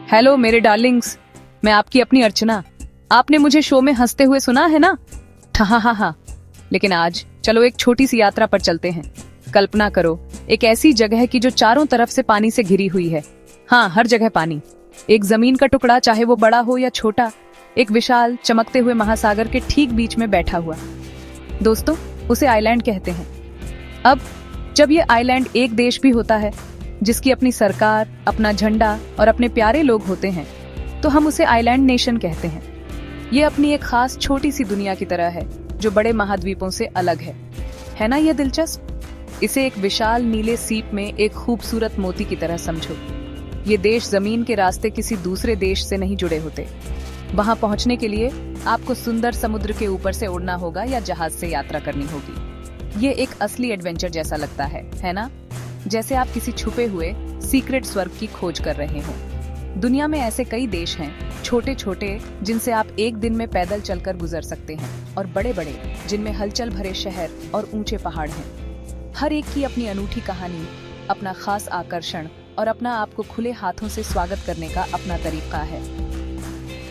Hello मेरे Darling's, मैं आपकी अपनी अर्चना। आपने मुझे शो में हंसते हुए सुना है ना? हाँ हाँ हाँ। लेकिन आज चलो एक छोटी सी यात्रा पर चलते हैं। कल्पना करो, एक ऐसी जगह की जो चारों तरफ से पानी से घिरी हुई है। हाँ, हर जगह पानी। एक जमीन का टुकड़ा, चाहे वो बड़ा हो या छोटा, एक विशाल चमकते हुए महासागर के ठीक बीच में बैठा हुआ। दोस्तों, उसे आइलैंड कहते हैं। अब जब ये आइलैंड एक देश भी होता है, जिसकी अपनी सरकार, अपना झंडा और अपने प्यारे लोग होते हैं, तो हम उसे आइलैंड नेशन कहते हैं। ये अपनी एक खास छोटी सी दुनिया की तरह है, जो बड़े महाद्वीपों से अलग है ना? ये दिलचस्प। इसे एक विशाल नीले सीप में एक खूबसूरत मोती की तरह समझो। ये देश जमीन के रास्ते किसी दूसरे देश से नहीं जुड़े होते। वहां पहुंचने के लिए आपको सुंदर समुद्र के ऊपर से उड़ना होगा या जहाज से यात्रा करनी होगी। ये एक असली एडवेंचर जैसा लगता है ना? जैसे आप किसी छुपे हुए सीक्रेट स्वर्ग की खोज कर रहे हो। दुनिया में ऐसे कई देश हैं, छोटे छोटे, जिनसे आप एक दिन में पैदल चलकर गुजर सकते हैं, और बड़े बड़े, जिनमें हलचल भरे शहर और ऊंचे पहाड़ हैं। हर एक की अपनी अनूठी कहानी, अपना खास आकर्षण और अपना आपको खुले हाथों से स्वागत करने का अपना तरीका है।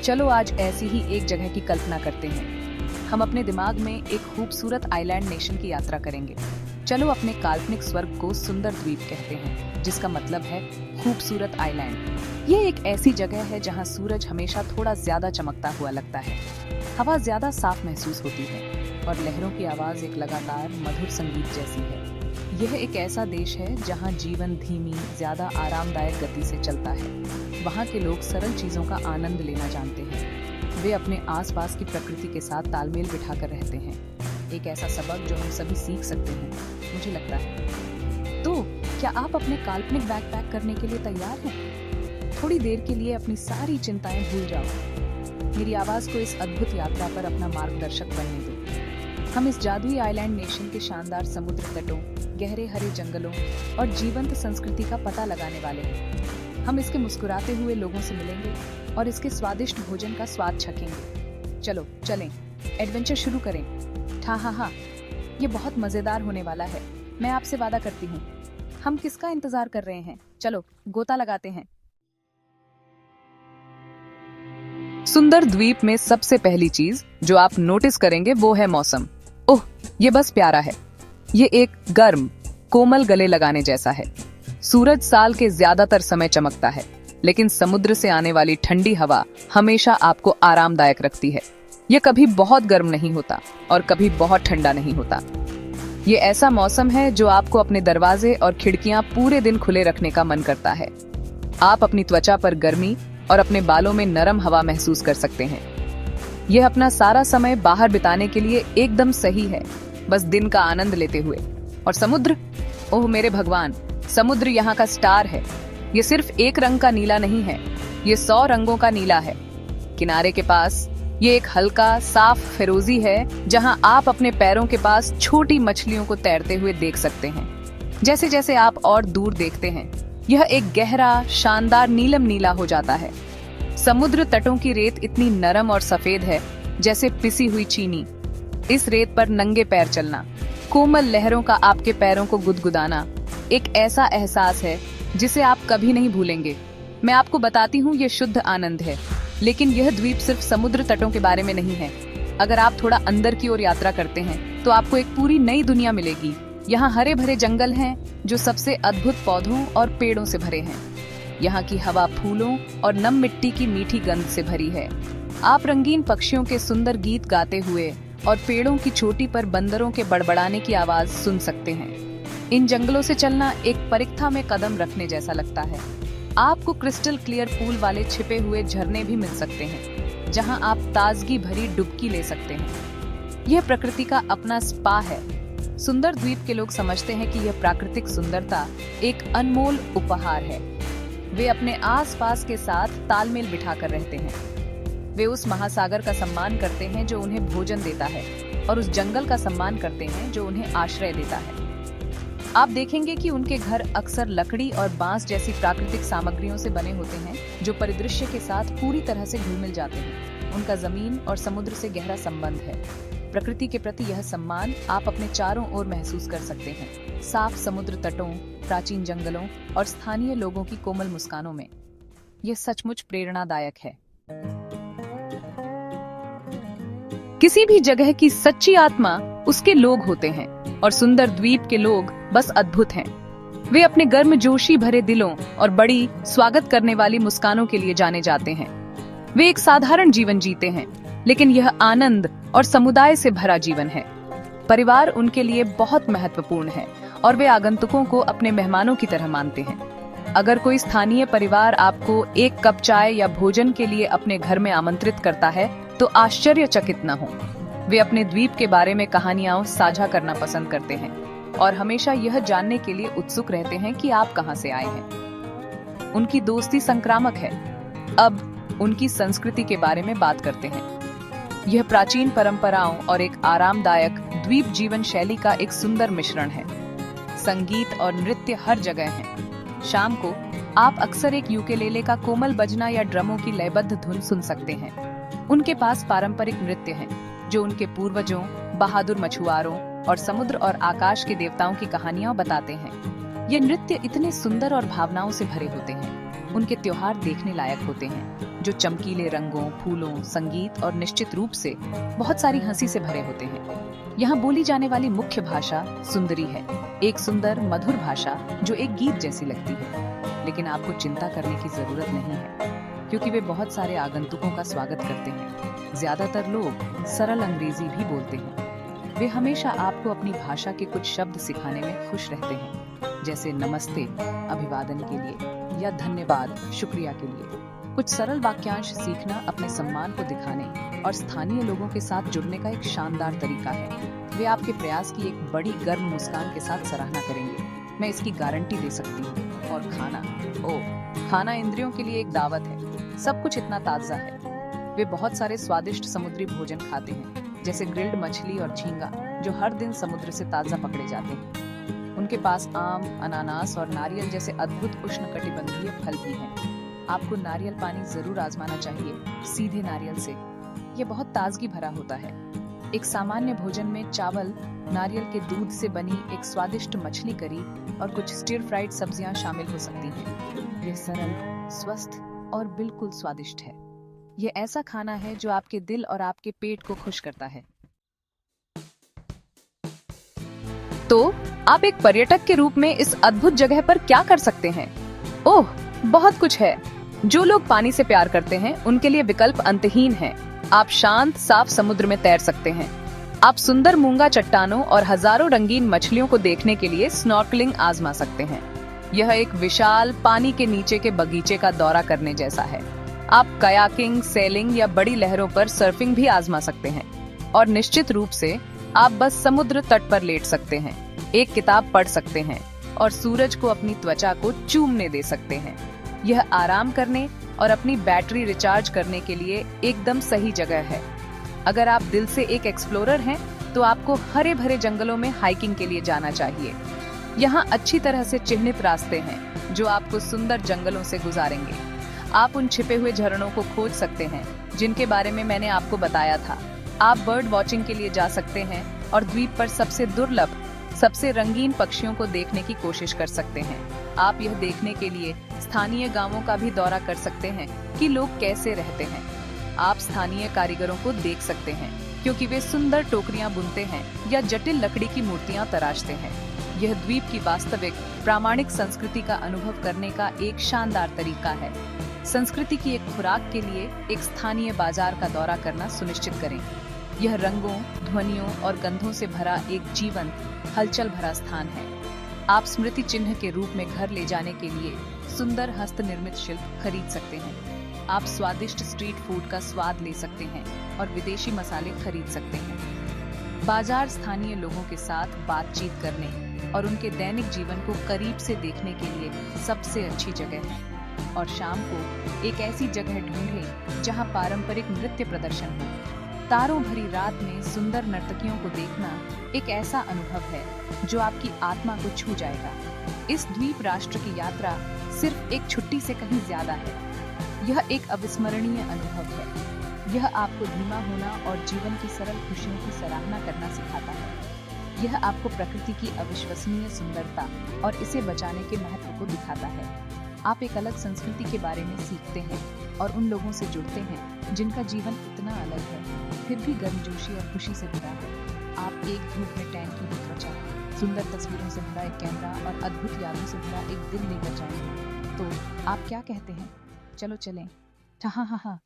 चलो आज ऐसी ही एक जगह की कल्पना करते हैं। हम अपने दिमाग में एक खूबसूरत आइलैंड नेशन की यात्रा करेंगे। चलो अपने काल्पनिक स्वर्ग को सुंदर द्वीप कहते हैं, जिसका मतलब है खूबसूरत आइलैंड। ये एक ऐसी जगह है जहां सूरज हमेशा थोड़ा ज्यादा चमकता हुआ लगता है, हवा ज्यादा साफ महसूस होती है और लहरों की आवाज एक लगातार मधुर संगीत जैसी है। यह एक ऐसा देश है जहां जीवन धीमी, ज्यादा आरामदायक गति से चलता है। वहां के लोग सरल चीजों का आनंद लेना जानते हैं। वे अपने आसपास की प्रकृति के साथ तालमेल बिठाकर रहते हैं। एक ऐसा सबक जो हम सभी सीख सकते हैं, मुझे लगता है। तो क्या आप अपने काल्पनिक बैकपैक करने के लिए तैयार हैं? थोड़ी देर के लिए अपनी सारी चिंताएं भूल जाओ। मेरी आवाज को इस अद्भुत यात्रा पर अपना मार्गदर्शक बनने दो। हम इस जादुई आइलैंड नेशन के शानदार समुद्र तटों, गहरे हरे जंगलों और जीवंत संस्कृति का पता लगाने वाले हैं। हम इसके मुस्कुराते हुए लोगों से मिलेंगे और इसके स्वादिष्ट भोजन का स्वाद चखेंगे। चलो चलें, एडवेंचर शुरू करें। हाँ, ये बहुत मजेदार होने वाला है, मैं आपसे वादा करती हूँ। हम किसका इंतजार कर रहे हैं? चलो गोता लगाते हैं। सुंदर द्वीप में सबसे पहली चीज जो आप नोटिस करेंगे वो है मौसम। ओह, ये बस प्यारा है। ये एक गर्म, कोमल गले लगाने जैसा है। सूरज साल के ज्यादातर समय चमकता है, लेकिन समुद्र से आने वाली ठंडी हवा हमेशा आपको आरामदायक रखती है। ये कभी बहुत गर्म नहीं होता और कभी बहुत ठंडा नहीं होता। ये ऐसा मौसम है जो आपको अपने दरवाजे और खिड़कियां पूरे दिन खुले रखने का मन करता है। आप अपनी त्वचा पर गर्मी और अपने बालों में नरम हवा महसूस कर सकते हैं। यह अपना सारा समय बाहर बिताने के लिए एकदम सही है, बस दिन का आनंद लेते हुए। और समुद्र, ओह मेरे भगवान, समुद्र यहाँ का स्टार है। ये सिर्फ एक रंग का नीला नहीं है, ये 100 रंगों का नीला है। किनारे के पास ये एक हल्का साफ फिरोजी है, जहां आप अपने पैरों के पास छोटी मछलियों को तैरते हुए देख सकते हैं। जैसे जैसे आप और दूर देखते हैं, यह एक गहरा, शानदार नीलम नीला हो जाता है। समुद्र तटों की रेत इतनी नरम और सफेद है, जैसे पिसी हुई चीनी। इस रेत पर नंगे पैर चलना, कोमल लहरों का आपके पैरों को गुदगुदाना, एक ऐसा एहसास है जिसे आप कभी नहीं भूलेंगे। मैं आपको बताती हूँ, ये शुद्ध आनंद है। लेकिन यह द्वीप सिर्फ समुद्र तटों के बारे में नहीं है। अगर आप थोड़ा अंदर की ओर यात्रा करते हैं, तो आपको एक पूरी नई दुनिया मिलेगी। यहाँ हरे भरे जंगल हैं, जो सबसे अद्भुत पौधों और पेड़ों से भरे हैं। यहाँ की हवा फूलों और नम मिट्टी की मीठी गंध से भरी है। आप रंगीन पक्षियों के सुंदर गीत गाते हुए और पेड़ों की चोटी पर बंदरों के बड़बड़ाने की आवाज सुन सकते हैं। इन जंगलों से चलना एक परीक्षा में कदम रखने जैसा लगता है। आपको क्रिस्टल क्लियर पूल वाले छिपे हुए झरने भी मिल सकते हैं, जहां आप ताजगी भरी डुबकी ले सकते हैं। यह प्रकृति का अपना स्पा है। सुंदर द्वीप के लोग समझते हैं कि यह प्राकृतिक सुंदरता एक अनमोल उपहार है। वे अपने आसपास के साथ तालमेल बिठाकर रहते हैं। वे उस महासागर का सम्मान करते हैं जो उन्हें भोजन देता है, और उस जंगल का सम्मान करते हैं जो उन्हें आश्रय देता है। आप देखेंगे कि उनके घर अक्सर लकड़ी और बांस जैसी प्राकृतिक सामग्रियों से बने होते हैं, जो परिदृश्य के साथ पूरी तरह से घुल मिल जाते हैं। उनका जमीन और समुद्र से गहरा संबंध है। प्रकृति के प्रति यह सम्मान आप अपने चारों ओर महसूस कर सकते हैं। साफ समुद्र तटों, प्राचीन जंगलों और स्थानीय लोगों की कोमल मुस्कानों में। यह सचमुच प्रेरणादायक है। किसी भी जगह की सच्ची आत्मा उसके लोग होते हैं और सुंदर द्वीप के लोग बस अद्भुत हैं। वे अपने गर्मजोशी भरे दिलों और बड़ी स्वागत करने वाली मुस्कानों के लिए जाने जाते हैं। वे एक साधारण जीवन जीते हैं, लेकिन यह आनंद और समुदाय से भरा जीवन है। परिवार उनके लिए बहुत महत्वपूर्ण है और वे आगंतुकों को अपने मेहमानों की तरह मानते हैं। अगर कोई स्थानीय परिवार आपको एक कप चाय या भोजन के लिए अपने घर में आमंत्रित करता है तो आश्चर्यचकित न हो। वे अपने द्वीप के बारे में कहानियां साझा करना पसंद करते हैं और हमेशा यह जानने के लिए उत्सुक रहते हैं कि आप कहां से आए हैं। उनकी दोस्ती संक्रामक है। अब उनकी संस्कृति के बारे में बात करते हैं। यह प्राचीन परंपराओं और एक आरामदायक द्वीप जीवन शैली का एक सुंदर मिश्रण है। संगीत और नृत्य हर जगह है। शाम को आप अक्सर एक यूकेलेले का कोमल बजना या ड्रमों की लयबद्ध धुन सुन सकते हैं। उनके पास पारंपरिक नृत्य हैं, जो उनके पूर्वजों, बहादुर मछुआरों और समुद्र और आकाश के देवताओं की कहानियां बताते हैं। ये नृत्य इतने सुंदर और भावनाओं से भरे होते हैं। उनके त्योहार देखने लायक होते हैं, जो चमकीले रंगों, फूलों, संगीत और निश्चित रूप से बहुत सारी हंसी से भरे होते हैं। यहाँ बोली जाने वाली मुख्य भाषा सुंदरी है, एक सुंदर मधुर भाषा जो एक गीत जैसी लगती है। लेकिन आपको चिंता करने की जरूरत नहीं है, क्योंकि वे बहुत सारे आगंतुकों का स्वागत करते हैं। ज्यादातर लोग सरल अंग्रेजी भी बोलते हैं। वे हमेशा आपको अपनी भाषा के कुछ शब्द सिखाने में खुश रहते हैं, जैसे नमस्ते अभिवादन के लिए या धन्यवाद शुक्रिया के लिए। कुछ सरल वाक्यांश सीखना अपने सम्मान को दिखाने और स्थानीय लोगों के साथ जुड़ने का एक शानदार तरीका है। वे आपके प्रयास की एक बड़ी गर्म मुस्कान के साथ सराहना करेंगे, मैं इसकी गारंटी दे सकती हूँ। और खाना इंद्रियों के लिए एक दावत है। सब कुछ इतना ताजा है। वे बहुत सारे स्वादिष्ट समुद्री भोजन खाते हैं, जैसे ग्रिल्ड मछली और झींगा, जो हर दिन समुद्र से ताजा पकड़े जाते हैं। उनके पास आम, अनानास और नारियल जैसे अद्भुत उष्णकटिबंधीय फल भी हैं। आपको नारियल पानी जरूर आजमाना चाहिए, सीधे नारियल से। यह बहुत ताजगी भरा होता है। एक सामान्य भोजन में चावल, नारियल के दूध से बनी एक स्वादिष्ट मछली करी और कुछ स्टिर फ्राइड सब्जियां शामिल हो सकती हैं। यह सरल, स्वस्थ और बिल्कुल स्वादिष्ट है। यह ऐसा खाना है जो आपके दिल और आपके पेट को खुश करता है। तो आप एक पर्यटक के रूप में इस अद्भुत जगह पर क्या कर सकते हैं? ओह, बहुत कुछ है। जो लोग पानी से प्यार करते हैं उनके लिए विकल्प अंतहीन है। आप शांत साफ समुद्र में तैर सकते हैं। आप सुंदर मूंगा चट्टानों और हजारों रंगीन मछलियों को देखने के लिए स्नॉर्कलिंग आजमा सकते हैं। यह एक विशाल पानी के नीचे के बगीचे का दौरा करने जैसा है। आप कयाकिंग, सेलिंग या बड़ी लहरों पर सर्फिंग भी आजमा सकते हैं। और निश्चित रूप से आप बस समुद्र तट पर लेट सकते हैं, एक किताब पढ़ सकते हैं और सूरज को अपनी त्वचा को चूमने दे सकते हैं। यह आराम करने और अपनी बैटरी रिचार्ज करने के लिए एकदम सही जगह है। अगर आप दिल से एक एक्सप्लोरर हैं, तो आपको हरे भरे जंगलों में हाइकिंग के लिए जाना चाहिए। यहाँ अच्छी तरह से चिह्नित रास्ते हैं जो आपको सुंदर जंगलों से गुजारेंगे। आप उन छिपे हुए झरनों को खोज सकते हैं जिनके बारे में मैंने आपको बताया था। आप बर्ड वॉचिंग के लिए जा सकते हैं और द्वीप पर सबसे दुर्लभ, सबसे रंगीन पक्षियों को देखने की कोशिश कर सकते हैं। आप यह देखने के लिए स्थानीय गांवों का भी दौरा कर सकते हैं कि लोग कैसे रहते हैं। आप स्थानीय कारीगरों को देख सकते हैं, क्योंकि वे सुंदर टोकरियां बुनते हैं या जटिल लकड़ी की मूर्तियां तराशते हैं। यह द्वीप की वास्तविक प्रामाणिक संस्कृति का अनुभव करने का एक शानदार तरीका है। संस्कृति की एक खुराक के लिए एक स्थानीय बाजार का दौरा करना सुनिश्चित करें। यह रंगों, ध्वनियों और गंधों से भरा एक जीवंत, हलचल भरा स्थान है। आप स्मृति चिन्ह के रूप में घर ले जाने के लिए सुंदर हस्त निर्मित शिल्प खरीद सकते हैं। आप स्वादिष्ट स्ट्रीट फूड का स्वाद ले सकते हैं और विदेशी मसाले खरीद सकते हैं। बाजार स्थानीय लोगों के साथ बातचीत करने और उनके दैनिक जीवन को करीब से देखने के लिए सबसे अच्छी जगह है। और शाम को एक ऐसी जगह ढूंढें जहां पारंपरिक नृत्य प्रदर्शन हो। तारों भरी रात में सुंदर नर्तकियों को देखना एक ऐसा अनुभव है जो आपकी आत्मा को छू जाएगा। इस द्वीप राष्ट्र की यात्रा सिर्फ एक छुट्टी से कहीं ज्यादा है। यह एक अविस्मरणीय अनुभव है। यह आपको धीमा होना और जीवन की सरल खुशियों की सराहना करना सिखाता है। यह आपको प्रकृति की अविश्वसनीय सुंदरता और इसे बचाने के महत्व को दिखाता है। आप एक अलग संस्कृति के बारे में सीखते हैं और उन लोगों से जुड़ते हैं जिनका जीवन इतना अलग है, फिर भी गर्मजोशी और खुशी से भरा है। आप एक धूप में टैंक की हुई त्वचा, सुंदर तस्वीरों से भरा एक कैमरा और अद्भुत यादों से भरा एक दिल लेकर जाएंगे। तो आप क्या कहते हैं? चलो चलें। हा हा हा।